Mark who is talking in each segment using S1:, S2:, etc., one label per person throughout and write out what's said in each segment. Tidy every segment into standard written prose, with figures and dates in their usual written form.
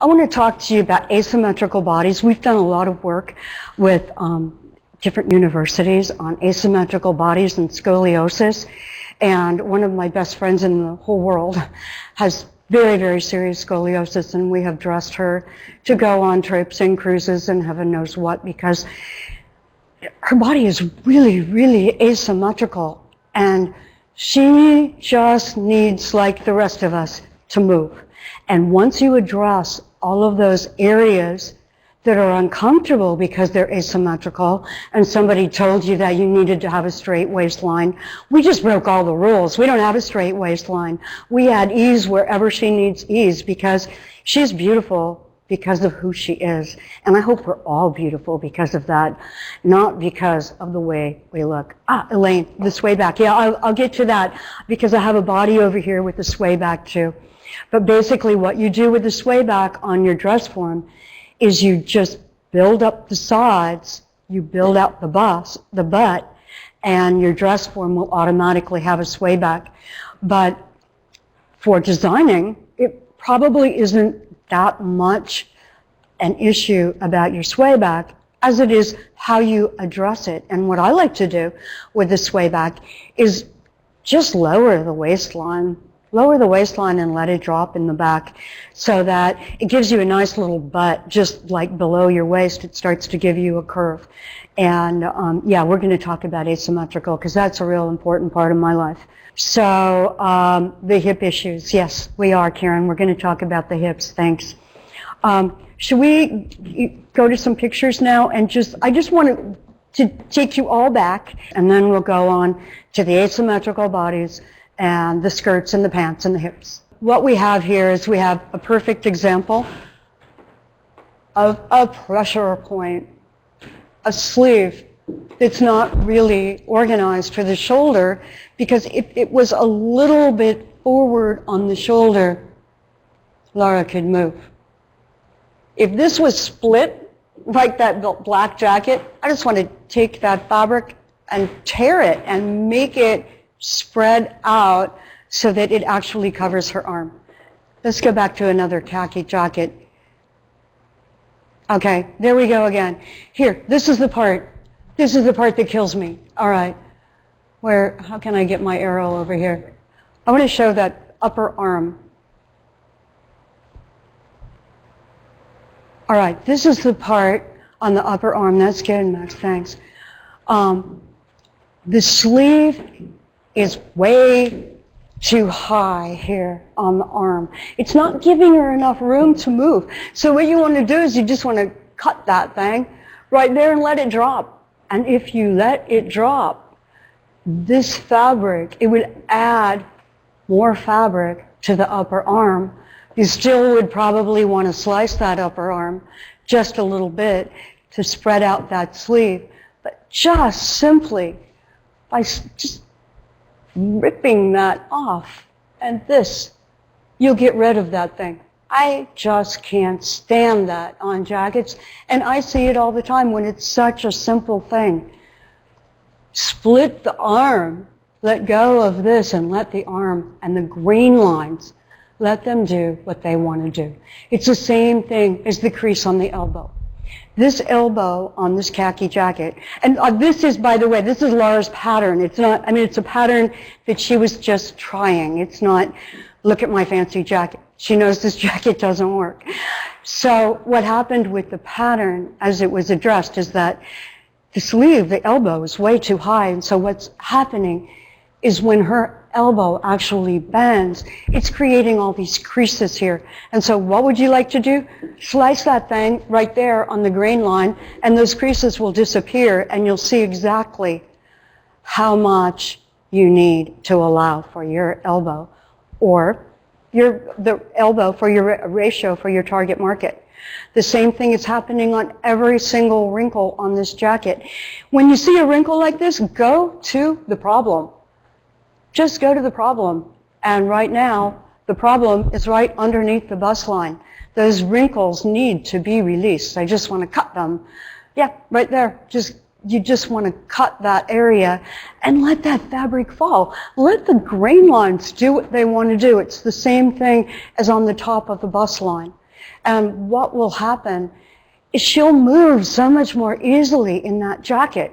S1: I want to talk to you about asymmetrical bodies. We've done a lot of work with different universities on asymmetrical bodies and scoliosis. And one of my best friends in the whole world has very, very serious scoliosis, and we have dressed her to go on trips and cruises and heaven knows what, because her body is really, really asymmetrical. And she just needs, like the rest of us, to move. And once you address all of those areas that are uncomfortable because they're asymmetrical, and somebody told you that you needed to have a straight waistline, we just broke all the rules. We don't have a straight waistline. We add ease wherever she needs ease, because she's beautiful because of who she is. And I hope we're all beautiful because of that, not because of the way we look. Elaine, the sway back. Yeah, I'll get to that, because I have a body over here with the sway back too. But basically what you do with the sway back on your dress form is you just build up the sides, you build out the butt, and your dress form will automatically have a sway back. But for designing, it probably isn't that much an issue about your sway back as it is how you address it. And what I like to do with the sway back is just lower the waistline. Lower the waistline and let it drop in the back so that it gives you a nice little butt just like below your waist. It starts to give you a curve. And yeah, we're going to talk about asymmetrical because that's a real important part of my life. So the hip issues, yes, we are, Karen. We're going to talk about the hips. Thanks. Should we go to some pictures now? And I just want to take you all back, and then we'll go on to the asymmetrical bodies and the skirts and the pants and the hips. What we have here is we have a perfect example of a pressure point, a sleeve that's not really organized for the shoulder, because if it was a little bit forward on the shoulder, Laura could move. If this was split, like that black jacket, I just want to take that fabric and tear it and make it spread out so that it actually covers her arm. Let's go back to another khaki jacket. Okay, there we go again. Here, this is the part. This is the part that kills me. All right. How can I get my arrow over here? I want to show that upper arm. All right, this is the part on the upper arm. That's good, Max, thanks. The sleeve is way too high here on the arm. It's not giving her enough room to move. So what you want to do is you just want to cut that thing right there and let it drop. And if you let it drop, this fabric, it would add more fabric to the upper arm. You still would probably want to slice that upper arm just a little bit to spread out that sleeve. But just simply by just ripping that off and this, you'll get rid of that thing. I just can't stand that on jackets, and I see it all the time when it's such a simple thing. Split the arm, let go of this, and let the arm and the green lines, let them do what they want to do. It's the same thing as the crease on the elbow. This elbow on this khaki jacket, and this is, by the way, this is Laura's pattern. It's not, I mean, it's a pattern that she was just trying. It's not, look at my fancy jacket. She knows this jacket doesn't work. So what happened with the pattern as it was addressed is that the sleeve, the elbow, is way too high. And so what's happening is when her elbow actually bends, it's creating all these creases here. And so what would you like to do? Slice that thing right there on the grain line, and those creases will disappear, and you'll see exactly how much you need to allow for your elbow, or the elbow for your ratio for your target market. The same thing is happening on every single wrinkle on this jacket. When you see a wrinkle like this, go to the problem. Just go to the problem. And right now, the problem is right underneath the bust line. Those wrinkles need to be released. I just want to cut them. Yeah, right there. You just want to cut that area and let that fabric fall. Let the grain lines do what they want to do. It's the same thing as on the top of the bust line. And what will happen is she'll move so much more easily in that jacket.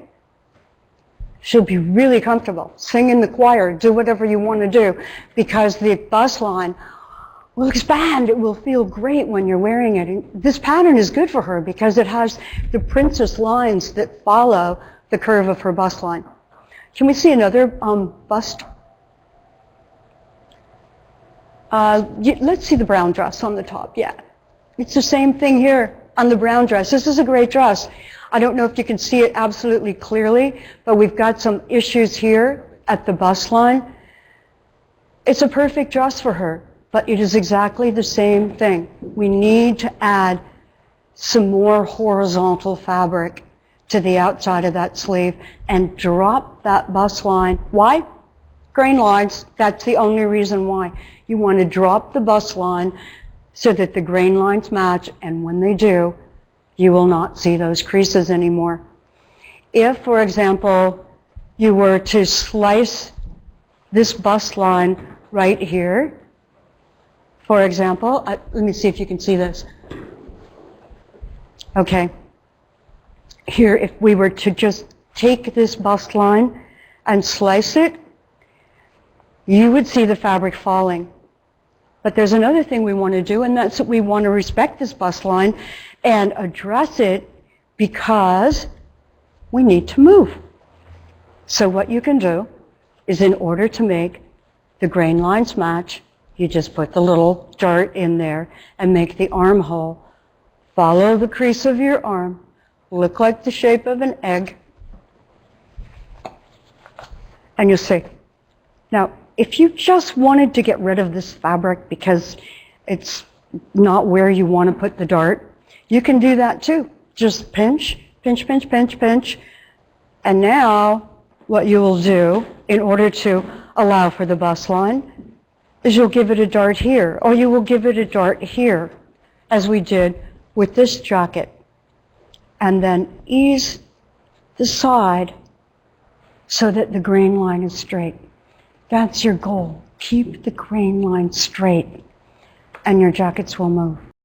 S1: She'll be really comfortable. Sing in the choir, do whatever you want to do, because the bust line will expand. It will feel great when you're wearing it. And this pattern is good for her because it has the princess lines that follow the curve of her bust line. Can we see another bust? Let's see the brown dress on the top. Yeah. It's the same thing here on the brown dress. This is a great dress. I don't know if you can see it absolutely clearly, but we've got some issues here at the bust line. It's a perfect dress for her, but it is exactly the same thing. We need to add some more horizontal fabric to the outside of that sleeve and drop that bust line. Why? Grain lines. That's the only reason why. You want to drop the bust line so that the grain lines match, and when they do, you will not see those creases anymore. If, for example, you were to slice this bust line right here, for example, let me see if you can see this. Okay. Here, if we were to just take this bust line and slice it, you would see the fabric falling. But there's another thing we want to do, and that's that we want to respect this bust line and address it because we need to move. So what you can do is, in order to make the grain lines match, you just put the little dart in there and make the armhole follow the crease of your arm, look like the shape of an egg, and you'll see. Now, if you just wanted to get rid of this fabric because it's not where you want to put the dart, you can do that too. Just pinch, pinch, pinch, pinch, pinch. And now what you will do in order to allow for the bust line is you'll give it a dart here, or you will give it a dart here, as we did with this jacket. And then ease the side so that the grain line is straight. That's your goal. Keep the grain line straight, and your jackets will move.